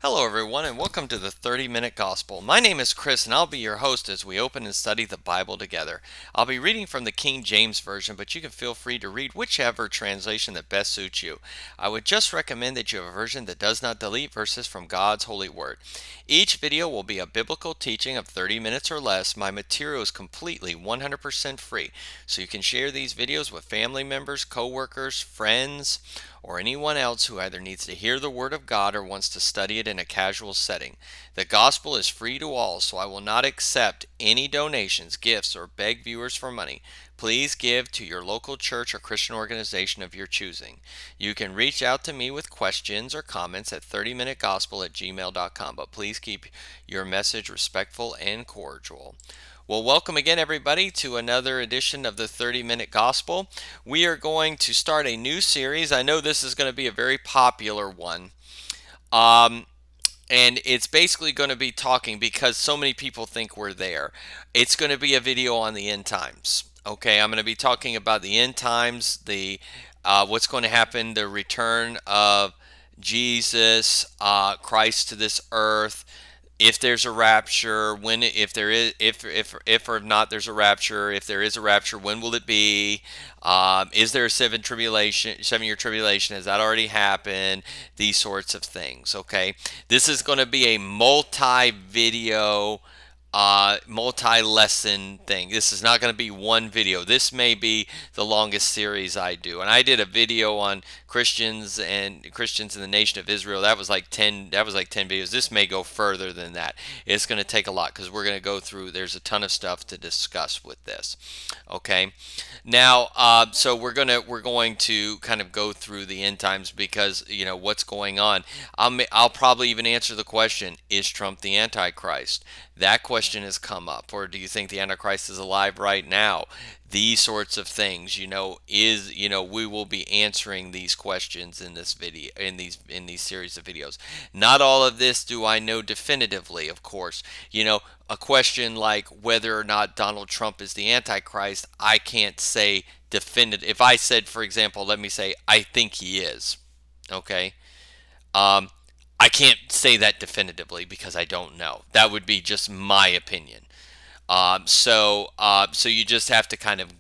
Hello, everyone, and welcome to the 30-Minute Gospel. My name is Chris, and I'll be your host as we open and study the Bible together. I'll be reading from the King James Version, but you can feel free to read whichever translation that best suits you. I would just recommend that you have a version that does not delete verses from God's holy word. Each video will be a biblical teaching of 30 minutes or less. My material is completely 100% free, so you can share these videos with family members, co-workers, friends, or anyone else who either needs to hear the Word of God or wants to study it in a casual setting. The gospel is free to all, so I will not accept any donations, gifts, or beg viewers for money. Please give to your local church or Christian organization of your choosing. You can reach out to me with questions or comments at 30minutegospel@gmail.com, but please keep your message respectful and cordial. Well, welcome again, everybody, to another edition of the 30 Minute Gospel. We are going to start a new series. I know this is going to be a very popular one. Um, and it's basically going to be talking because so many people think we're there. It's going to be a video on the end times. Okay, I'm going to be talking about the end times, the what's going to happen, the return of Jesus Christ to this earth, if there's a rapture, when, if there is, if or not there's a rapture, if there is a rapture, when will it be? Is there a 7 year tribulation? Has that already happened? These sorts of things. Okay, this is going to be a multi-video, multi-lesson thing. This is not going to be one video. This may be the longest series I do. And I did a video on Christians in the nation of Israel. That was like 10. That was like 10 videos. This may go further than that. It's going to take a lot because we're going to go through. There's a ton of stuff to discuss with this. Okay. Now, so we're going to kind of go through the end times because what's going on. I'll probably even answer the question: is Trump the Antichrist? That question has come up. Or do you think the Antichrist is alive right now? These sorts of things, we will be answering these questions in this video, in these series of videos. Not all of this do I know definitively, of course. A question like whether or not Donald Trump is the Antichrist, I can't say definitive. If I said, for example, let me say, I think he is. Okay. Um, I can't say that definitively because I don't know. That would be just my opinion. So you just have to kind of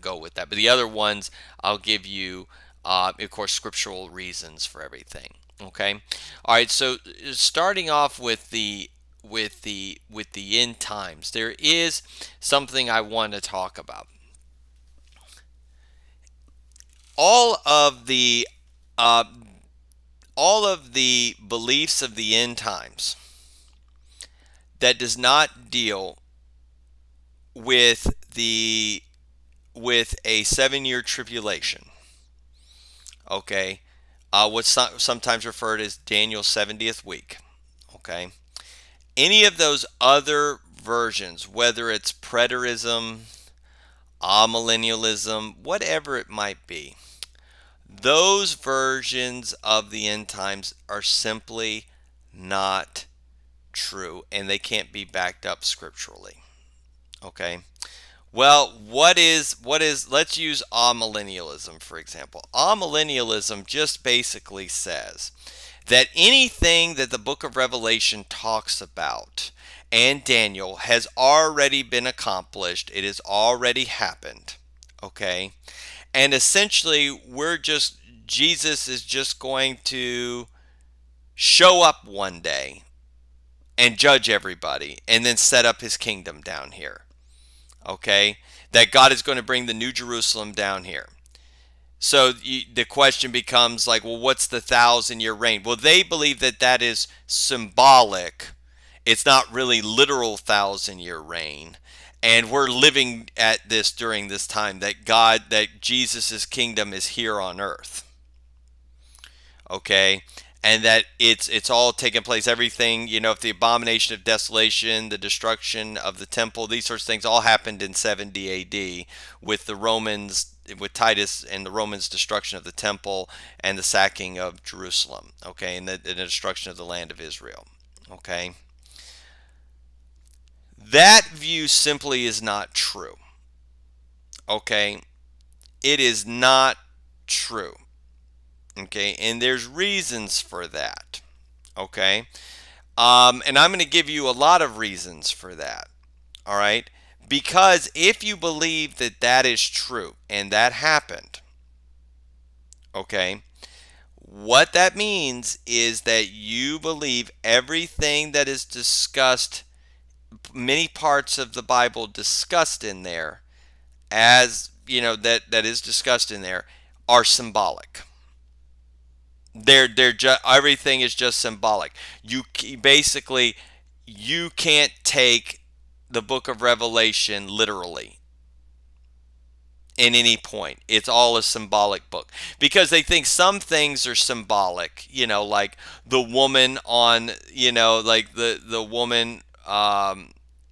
go with that. But the other ones, I'll give you, of course, scriptural reasons for everything. Okay. All right. So starting off with the end times, there is something I want to talk about. All of the uh, all of the beliefs of the end times that does not deal with the with a 7 year tribulation. Okay, what's sometimes referred as Daniel's 70th week. Okay, any of those other versions, whether it's preterism, amillennialism, whatever it might be, those versions of the end times are simply not true and they can't be backed up scripturally. Okay. Well, what is let's use amillennialism for example. Amillennialism just basically says that anything that the book of Revelation talks about and Daniel has already been accomplished. It has already happened. Okay? And essentially Jesus is just going to show up one day and judge everybody and then set up his kingdom down here. Okay? That God is going to bring the New Jerusalem down here. So the question becomes like, well, what's the 1,000 year reign? Well, they believe that that is symbolic. It's not really literal 1,000 year reign. And we're living at this during this time that Jesus' kingdom is here on earth. Okay, and that it's all taking place. Everything, if the abomination of desolation, the destruction of the temple, these sorts of things all happened in 70 A.D. with the Romans, with Titus and the Romans' destruction of the temple and the sacking of Jerusalem. Okay, and the destruction of the land of Israel. Okay, that view simply is not true. Okay, it is not true. Okay, and there's reasons for that. Okay? And I'm going to give you a lot of reasons for that. All right? Because if you believe that that is true and that happened, okay, what that means is that you believe everything that is discussed, many parts of the Bible discussed in there, as you know, that is discussed in there, are symbolic. They're just, everything is just symbolic. You basically, you can't take the book of Revelation literally in any point. It's all a symbolic book because they think some things are symbolic, like the woman on, like the woman,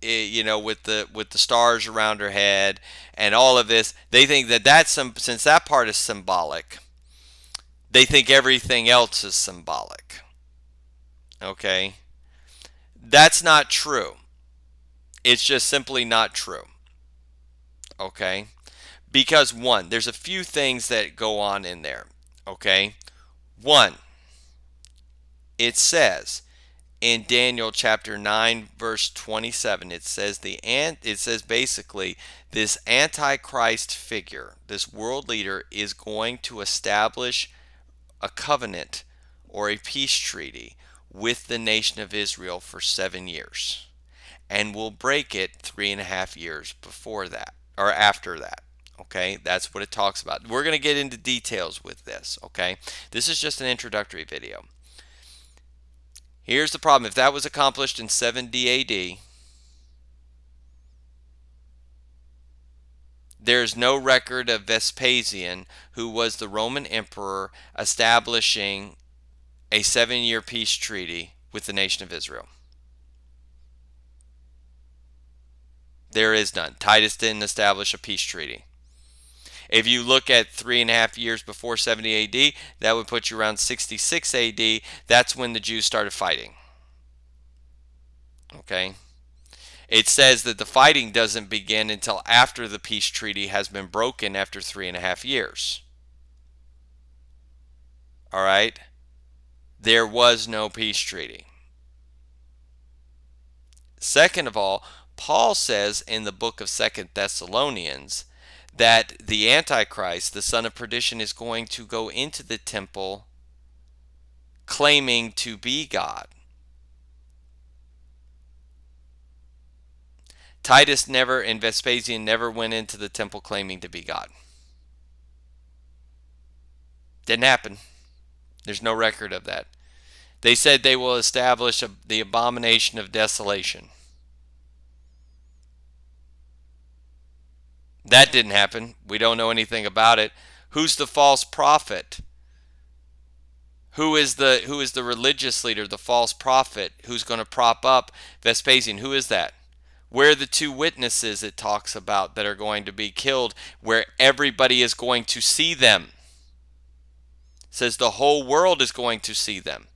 with the stars around her head and all of this. They think that that's some, since that part is symbolic, they think everything else is symbolic. Okay? That's not true. It's just simply not true. Okay? Because one, there's a few things that go on in there. Okay? One, it says in Daniel chapter 9 verse 27, it says basically this antichrist figure, this world leader, is going to establish a covenant or a peace treaty with the nation of Israel for 7 years, and will break it 3.5 years before that or after that. Okay, that's what it talks about. We're going to get into details with this. Okay, this is just an introductory video. Here's the problem: if that was accomplished in 70 AD, there's no record of Vespasian, who was the Roman emperor, establishing a 7-year peace treaty with the nation of Israel. There is none. Titus didn't establish a peace treaty. If you look at 3.5 years before 70 AD, that would put you around 66 AD. That's when the Jews started fighting. Okay? It says that the fighting doesn't begin until after the peace treaty has been broken after 3.5 years. All right? There was no peace treaty. Second of all, Paul says in the book of 2 Thessalonians that the Antichrist, the son of perdition, is going to go into the temple claiming to be God. Titus never and Vespasian never went into the temple claiming to be God. Didn't happen. There's no record of that. They said they will establish the abomination of desolation. That didn't happen. We don't know anything about it. Who's the false prophet? Who is the religious leader, the false prophet, who's going to prop up Vespasian? Who is that? Where are the two witnesses it talks about that are going to be killed, where everybody is going to see them? It says the whole world is going to see them.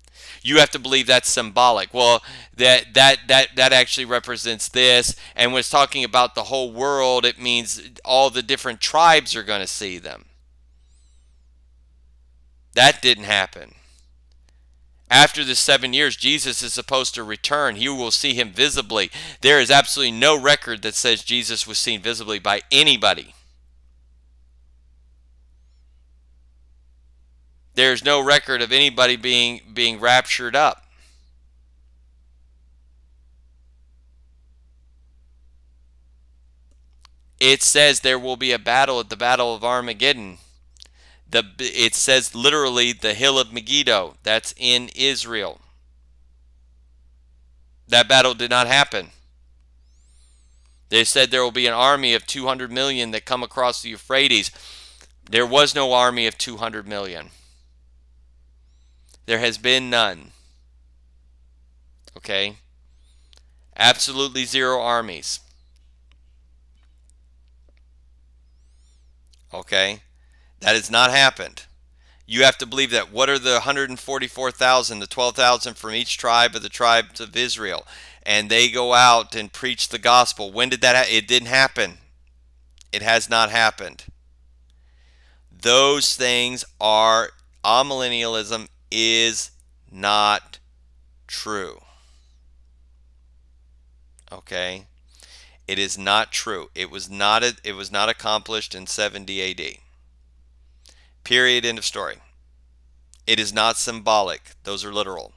You have to believe that's symbolic. Well, that actually represents this, and when it's talking about the whole world, it means all the different tribes are going to see them. That didn't happen. After the 7 years, Jesus is supposed to return. You will see him visibly. There is absolutely no record that says Jesus was seen visibly by anybody. There's no record of anybody being raptured up. It says there will be a battle at the Battle of Armageddon. It says literally the hill of Megiddo. That's in Israel. That battle did not happen. They said there will be an army of 200 million that come across the Euphrates. There was no army of 200 million. There has been none. Okay? Absolutely zero armies. Okay? That has not happened. You have to believe that. What are the 144,000, the 12,000 from each tribe of the tribes of Israel? And they go out and preach the gospel. When did that It didn't happen. It has not happened. Those things are, amillennialism is not true. Okay? It is not true. It was not accomplished in 70 AD. Period, end of story. It is not symbolic. Those are literal.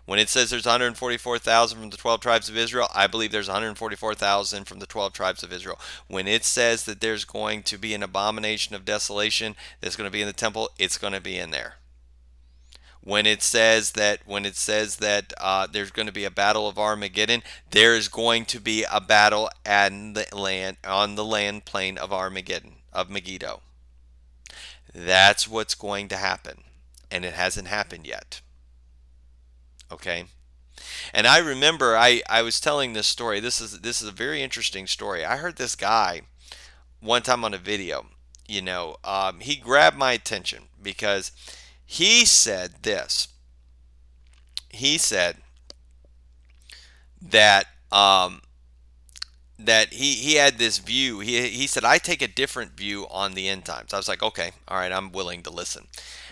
When it says there's 144,000 from the 12 tribes of Israel, I believe there's 144,000 from the 12 tribes of Israel. When it says that there's going to be an abomination of desolation that's going to be in the temple, it's going to be in there. When it says that there's going to be a battle of Armageddon, there is going to be a battle on the land plain of Armageddon, of Megiddo. That's what's going to happen, and it hasn't happened yet. Okay. And I remember I was telling this story. This is a very interesting story. I heard this guy one time on a video. He grabbed my attention because he said this. He said that he had this view. He said, I take a different view on the end times. I was like, okay, all right, I'm willing to listen.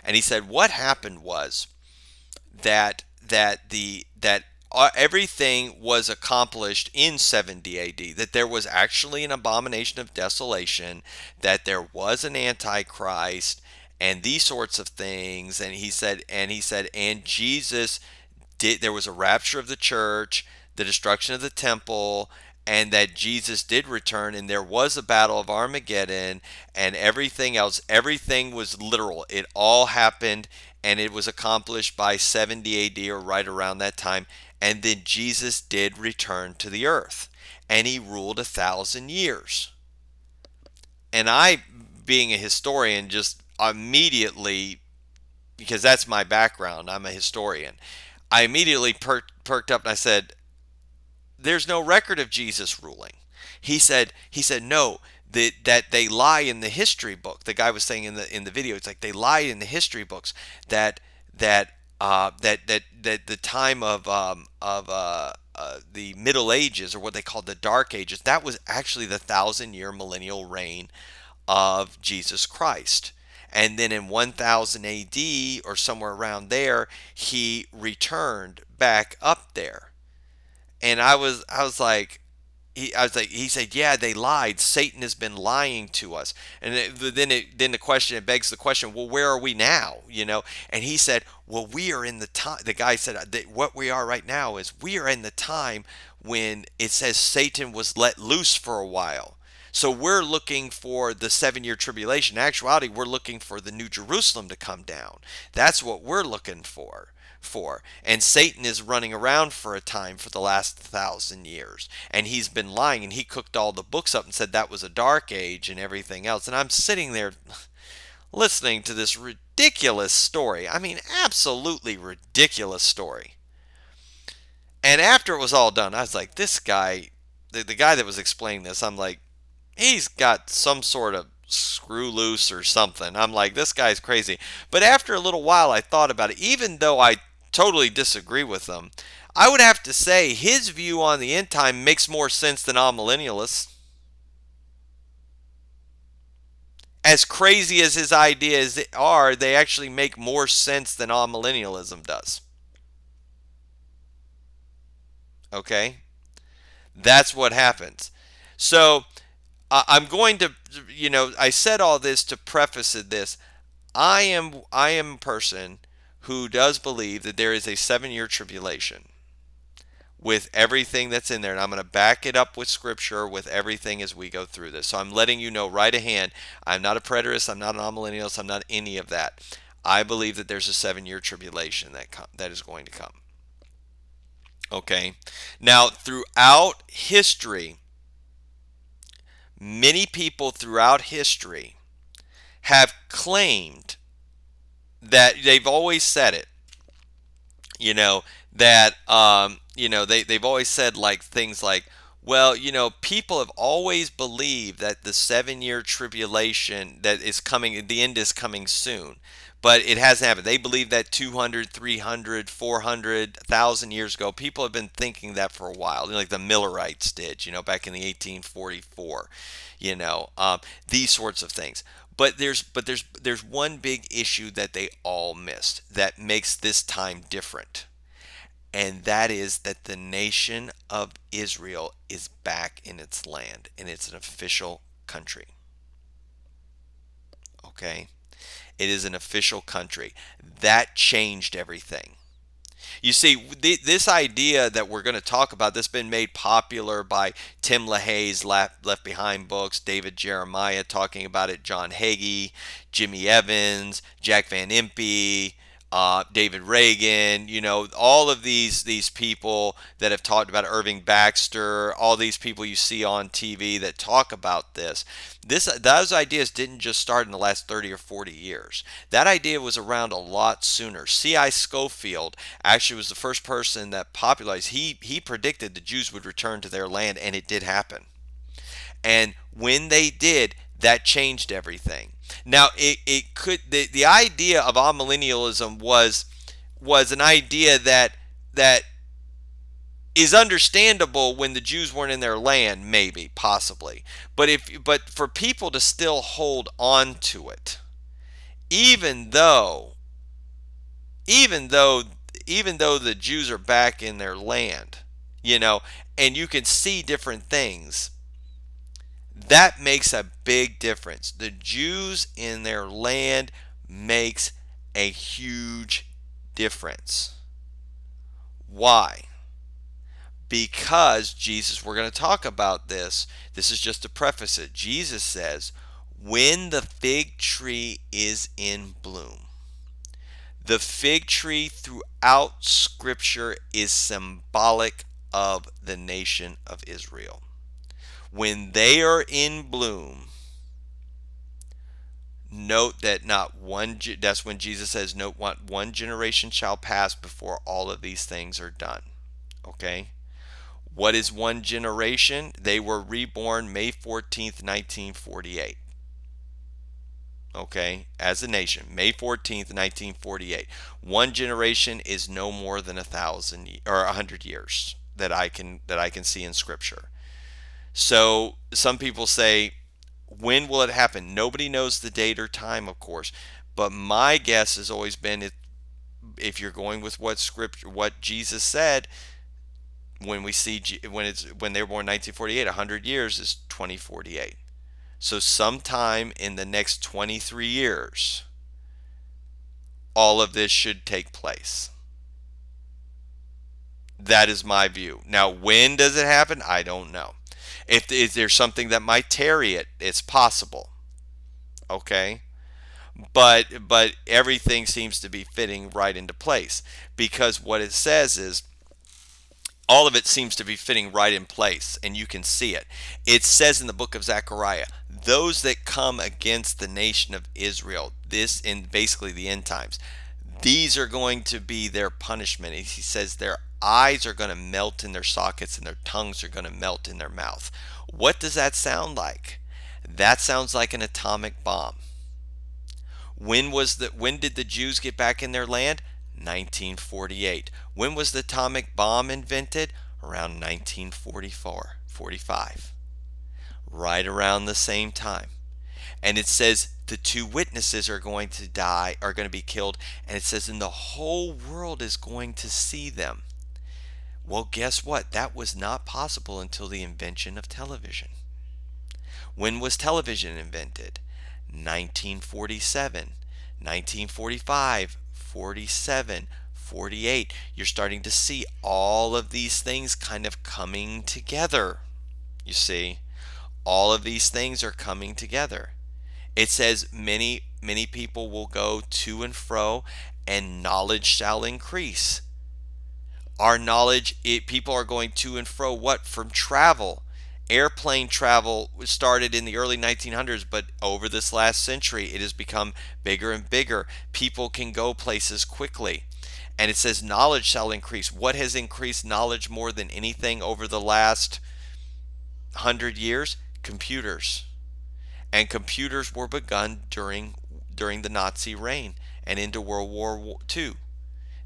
And he said what happened was that everything was accomplished in 70 AD, that there was actually an abomination of desolation, that there was an antichrist, and these sorts of things. And Jesus did, there was a rapture of the church, the destruction of the temple, and that Jesus did return, and there was a battle of Armageddon, and everything else. Everything was literal. It all happened, and it was accomplished by 70 AD or right around that time. And then Jesus did return to the earth, and he ruled 1,000 years. And I, being a historian, just immediately, because that's my background, I'm a historian, I immediately perked up and I said, there's no record of Jesus ruling. He said no, that they lie in the history book. The guy was saying in the video, it's like they lie in the history books that the time of the Middle Ages, or what they called the Dark Ages, that was actually the 1,000-year millennial reign of Jesus Christ. And then in 1000 AD or somewhere around there, he returned back up there. And I was like, he said, yeah, they lied. Satan has been lying to us. And it begs the question, well, where are we now? And he said, well, we are in the time. The guy said that what we are right now is we are in the time when it says Satan was let loose for a while. So we're looking for the 7-year tribulation. In actuality, we're looking for the New Jerusalem to come down. That's what we're looking for. And Satan is running around for a time for the last 1,000 years. And he's been lying, and he cooked all the books up and said that was a dark age and everything else. And I'm sitting there listening to this ridiculous story. I mean, absolutely ridiculous story. And after it was all done, I was like, this guy, the guy that was explaining this, I'm like, he's got some sort of screw loose or something. I'm like, this guy's crazy. But after a little while, I thought about it. Even though I totally disagree with them, I would have to say his view on the end time makes more sense than amillennialists. As crazy as his ideas are, they actually make more sense than amillennialism does. Okay? That's what happens. So, I'm going to, I said all this to preface this. I am a person who does believe that there is a 7-year tribulation with everything that's in there, and I'm going to back it up with scripture with everything as we go through this. So I'm letting you know right ahead, I'm not a preterist, I'm not an amillennialist, I'm not any of that. I believe that there's a 7-year tribulation that is going to come. Okay. Now, throughout history, many people throughout history have claimed that they've always said it, that they've always said like things like, well, people have always believed that the 7-year tribulation that is coming, the end is coming soon, but it hasn't happened. They believe that 200, 300, 400,000 years ago. People have been thinking that for a while, like the Millerites did, back in the 1844, these sorts of things. But there's one big issue that they all missed that makes this time different. and that is that the nation of Israel is back in its land and it's an official country. Okay? It is an official country. That changed everything. You see, this idea that we're going to talk about, this has been made popular by Tim LaHaye's Left Behind books, David Jeremiah talking about it, John Hagee, Jimmy Evans, Jack Van Impe, David Reagan, all of these people that have talked about it, Irving Baxter, all these people you see on TV that talk about this. Those ideas didn't just start in the last 30 or 40 years. That idea was around a lot sooner. C.I. Scofield actually was the first person that popularized. He predicted the Jews would return to their land, and it did happen. And when they did, that changed everything. Now, it could the idea of amillennialism was an idea that is understandable when the Jews weren't in their land, maybe, possibly. But for people to still hold on to it, even though even though even though the Jews are back in their land, and you can see different things, that makes a big difference. The Jews in their land makes a huge difference. Why? Because Jesus, we're going to talk about this. This is just to preface it. Jesus says, when the fig tree is in bloom. The fig tree throughout Scripture is symbolic of the nation of Israel. When they are in bloom, note that that's when Jesus says, note what, one generation shall pass before all of these things are done. Okay? What is one generation? They were reborn May 14th, 1948. Okay, as a nation, May 14th, 1948. One generation is no more than 1,000 or 100 years that I can see in Scripture. So some people say, when will it happen? Nobody knows the date or time, of course, but my guess has always been, if you're going with what Jesus said, when they were born in 1948, 100 years is 2048. So sometime in the next 23 years, all of this should take place. That is my view. Now, when does it happen? I don't know. If there's something that might tarry it, it's possible. Okay? But everything seems to be fitting right into place, because what it says is all of it seems to be fitting right in place, and you can see it. It says in the book of Zechariah, those that come against the nation of Israel, this in basically the end times, these are going to be their punishment. He says their eyes are going to melt in their sockets and their tongues are going to melt in their mouth. What does that sound like? That sounds like an atomic bomb. When did the Jews get back in their land? 1948. When was the atomic bomb invented? Around 1944, 45. Right around the same time. And it says the two witnesses are going to be killed, and it says, and the whole world is going to see them. Well, guess what? That was not possible until the invention of television. When was television invented? 1947, 1945, 47, 48. You're starting to see all of these things kind of coming together. You see, all of these things are coming together. It says many people will go to and fro, and knowledge shall increase. Our knowledge, people are going to and fro, what? From travel. Airplane travel started in the early 1900s, but over this last century, it has become bigger and bigger. People can go places quickly. And it says knowledge shall increase. What has increased knowledge more than anything over the last 100 years? Computers. And computers were begun during the Nazi reign and into World War II.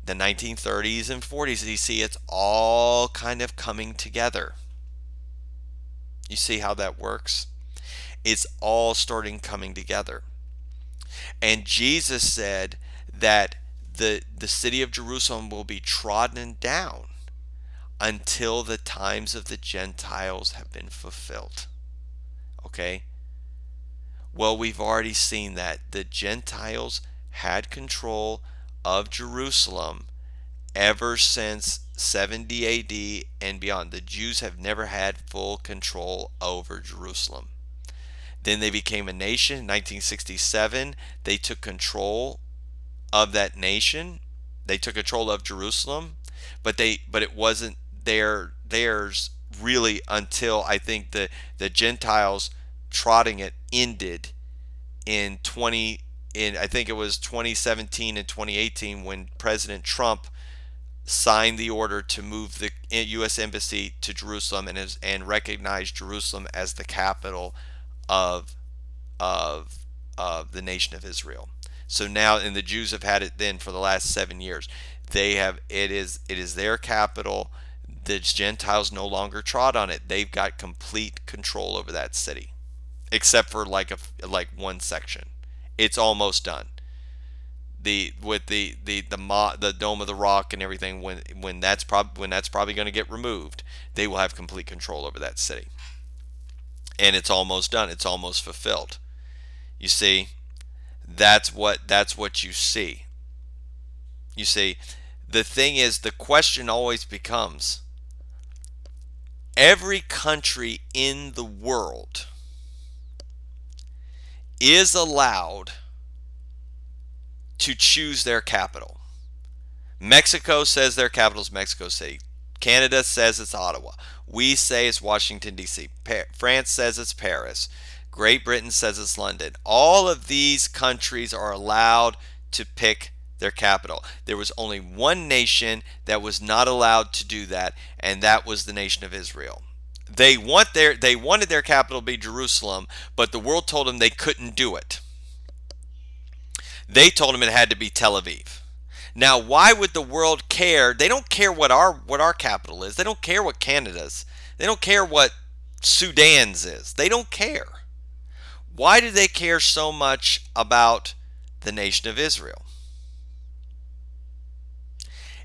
The 1930s and 40s, you see, it's all kind of coming together. You see how that works? It's all starting coming together. And Jesus said that the city of Jerusalem will be trodden down until the times of the Gentiles have been fulfilled. Okay? Well, we've already seen that the Gentiles had control of Jerusalem ever since 70 AD and beyond. The Jews have never had full control over Jerusalem. Then they became a nation in 1967. They took control of that nation. They took control of Jerusalem, but it wasn't theirs really until I think the Gentiles trotting it ended in I think it was 2017 and 2018 when President Trump signed the order to move the U.S. Embassy to Jerusalem and recognized Jerusalem as the capital of of the nation of Israel. So now, and the Jews have had it then for the last 7 years. It is their capital. The Gentiles no longer trod on it. They've got complete control over that city, except for like one section. It's almost done. With the Dome of the Rock and everything, when that's probably going to get removed, they will have complete control over that city. And it's almost done. It's almost fulfilled. You see, that's what you see. You see, the thing is, the question always becomes, every country in the world is allowed to choose their capital. Mexico says their capital is Mexico City. Canada says it's Ottawa. We say it's Washington, D.C. France says it's Paris. Great Britain says it's London. All of these countries are allowed to pick their capital. There was only one nation that was not allowed to do that, and that was the nation of Israel. They wanted their capital to be Jerusalem, but the world told them they couldn't do it. They told them it had to be Tel Aviv. Now, why would the world care? They don't care what our capital is. They don't care what Canada's. They don't care what Sudan's is. They don't care. Why do they care so much about the nation of Israel?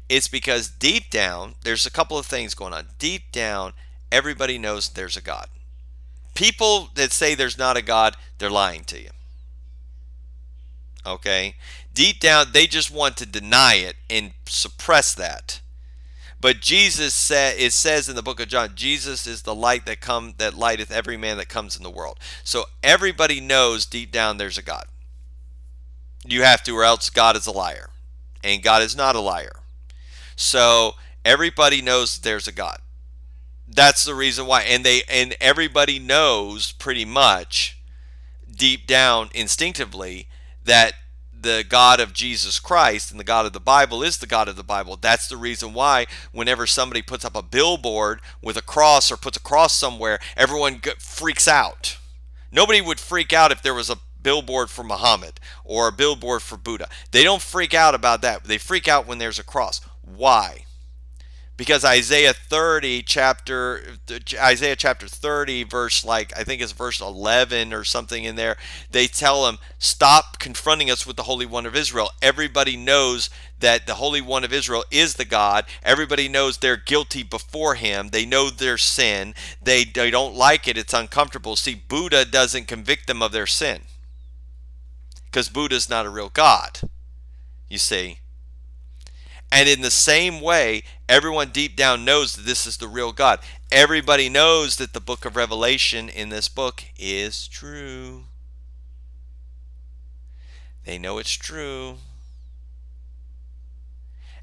It's because deep down, there's a couple of things going on. Deep down, everybody knows there's a God. People that say there's not a God, they're lying to you. Okay? Deep down, they just want to deny it and suppress that. But Jesus said, it says in the book of John, Jesus is the light that lighteth every man that comes in the world. So everybody knows deep down there's a God. You have to, or else God is a liar. And God is not a liar. So everybody knows there's a God. That's the reason why. And everybody knows pretty much deep down instinctively that the God of Jesus Christ and the God of the Bible is the God of the Bible. That's the reason why whenever somebody puts up a billboard with a cross or puts a cross somewhere, everyone freaks out. Nobody would freak out if there was a billboard for Muhammad or a billboard for Buddha. They don't freak out about that. They freak out when there's a cross. Why? Because Isaiah chapter 30, verse, I think it's verse 11 or something in there, they tell him, stop confronting us with the Holy One of Israel. Everybody knows that the Holy One of Israel is the God. Everybody knows they're guilty before him. They know their sin. They don't like it. It's uncomfortable. See, Buddha doesn't convict them of their sin, because Buddha's not a real God, you see. And in the same way, everyone deep down knows that this is the real God. Everybody knows that the book of Revelation in this book is true. They know it's true.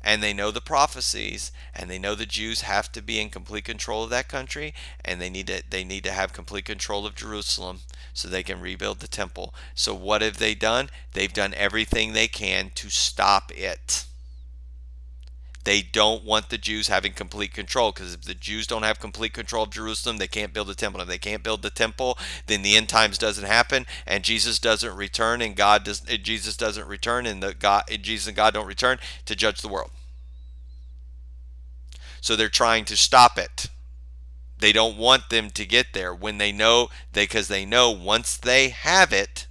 And they know the prophecies, and they know the Jews have to be in complete control of that country, and they need to have complete control of Jerusalem so they can rebuild the temple. So what have they done? They've done everything they can to stop it. They don't want the Jews having complete control, because if the Jews don't have complete control of Jerusalem, they can't build the temple. If they can't build the temple, then the end times doesn't happen, and Jesus doesn't return, and Jesus doesn't return, and Jesus and God don't return to judge the world. So they're trying to stop it. They don't want them to get there because they know once they have it,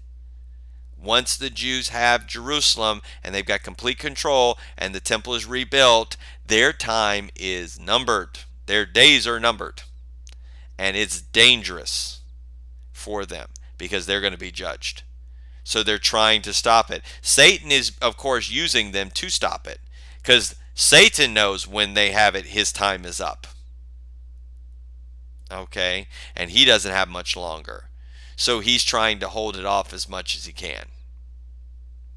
Once the Jews have Jerusalem and they've got complete control and the temple is rebuilt, their time is numbered. Their days are numbered. And it's dangerous for them because they're going to be judged. So they're trying to stop it. Satan is, of course, using them to stop it because Satan knows when they have it, his time is up. Okay? And he doesn't have much longer. So he's trying to hold it off as much as he can.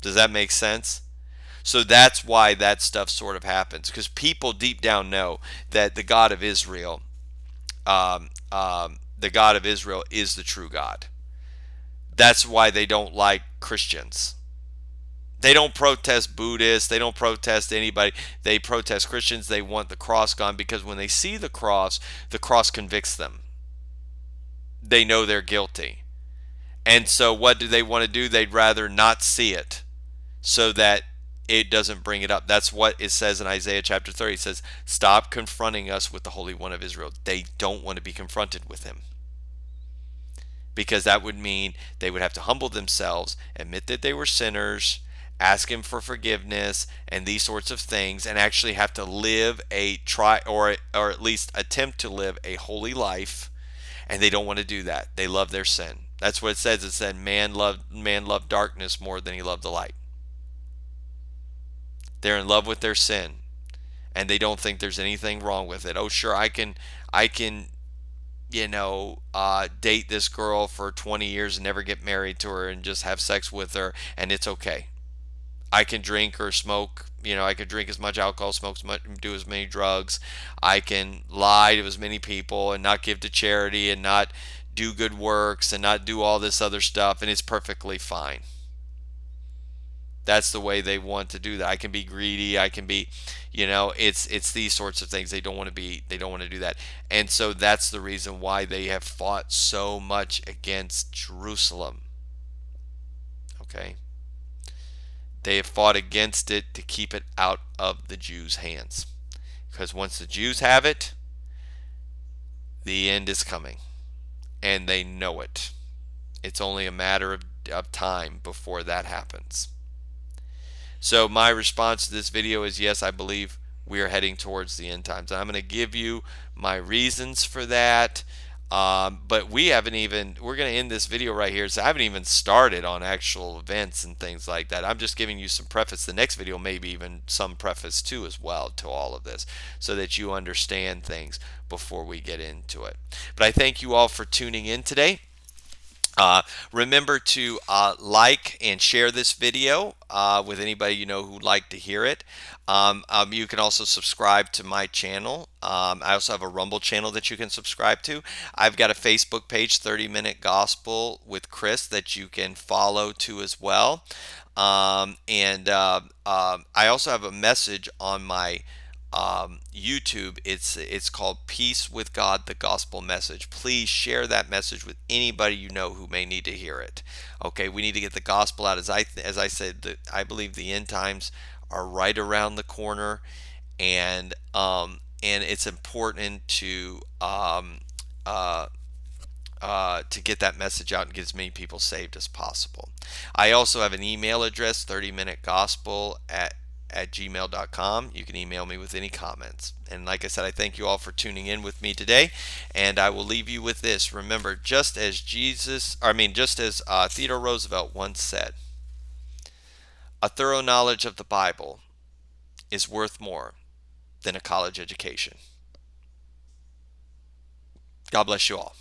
Does that make sense? So that's why that stuff sort of happens, because people deep down know that the God of Israel, the God of Israel is the true God. That's why they don't like Christians. They don't protest Buddhists. They don't protest anybody. They protest Christians. They want the cross gone because when they see the cross convicts them. They know they're guilty. And so what do they want to do? They'd rather not see it so that it doesn't bring it up. That's what it says in Isaiah chapter 30. It says, stop confronting us with the Holy One of Israel. They don't want to be confronted with him, because that would mean they would have to humble themselves, admit that they were sinners, ask him for forgiveness and these sorts of things, and actually have to live or at least attempt to live a holy life. And they don't want to do that. They love their sin. That's what it says. It said man loved darkness more than he loved the light. They're in love with their sin, and they don't think there's anything wrong with it. Oh, sure, I can date this girl for 20 years and never get married to her and just have sex with her, and it's okay. I can drink or smoke, I can drink as much alcohol, smoke as much, do as many drugs. I can lie to as many people and not give to charity and not do good works and not do all this other stuff, and it's perfectly fine. That's the way they want to do that. I can be greedy. I can be, it's these sorts of things. They don't want to do that. And so that's the reason why they have fought so much against Jerusalem. Okay? They have fought against it to keep it out of the Jews' hands. Because once the Jews have it, the end is coming. And they know it. It's only a matter of time before that happens. So my response to this video is yes, I believe we are heading towards the end times. I'm going to give you my reasons for that. But we're going to end this video right here. So I haven't even started on actual events and things like that. I'm just giving you some preface. The next video maybe even some preface too as well to all of this, so that you understand things before we get into it. But I thank you all for tuning in today. Remember to like and share this video with anybody you know who'd like to hear it. You can also subscribe to my channel. I also have a Rumble channel that you can subscribe to. I've got a Facebook page, 30 Minute Gospel with Chris, that you can follow to as well. I also have a message on my YouTube. It's called Peace with God, the Gospel Message. Please share that message with anybody you know who may need to hear it. Okay, we need to get the gospel out. As I said, I believe the end times are right around the corner, and it's important to get that message out and get as many people saved as possible. I also have an email address, 30minutegospel at gmail.com. You can email me with any comments. And like I said, I thank you all for tuning in with me today, and I will leave you with this. Remember, just as Theodore Roosevelt once said, a thorough knowledge of the Bible is worth more than a college education. God bless you all.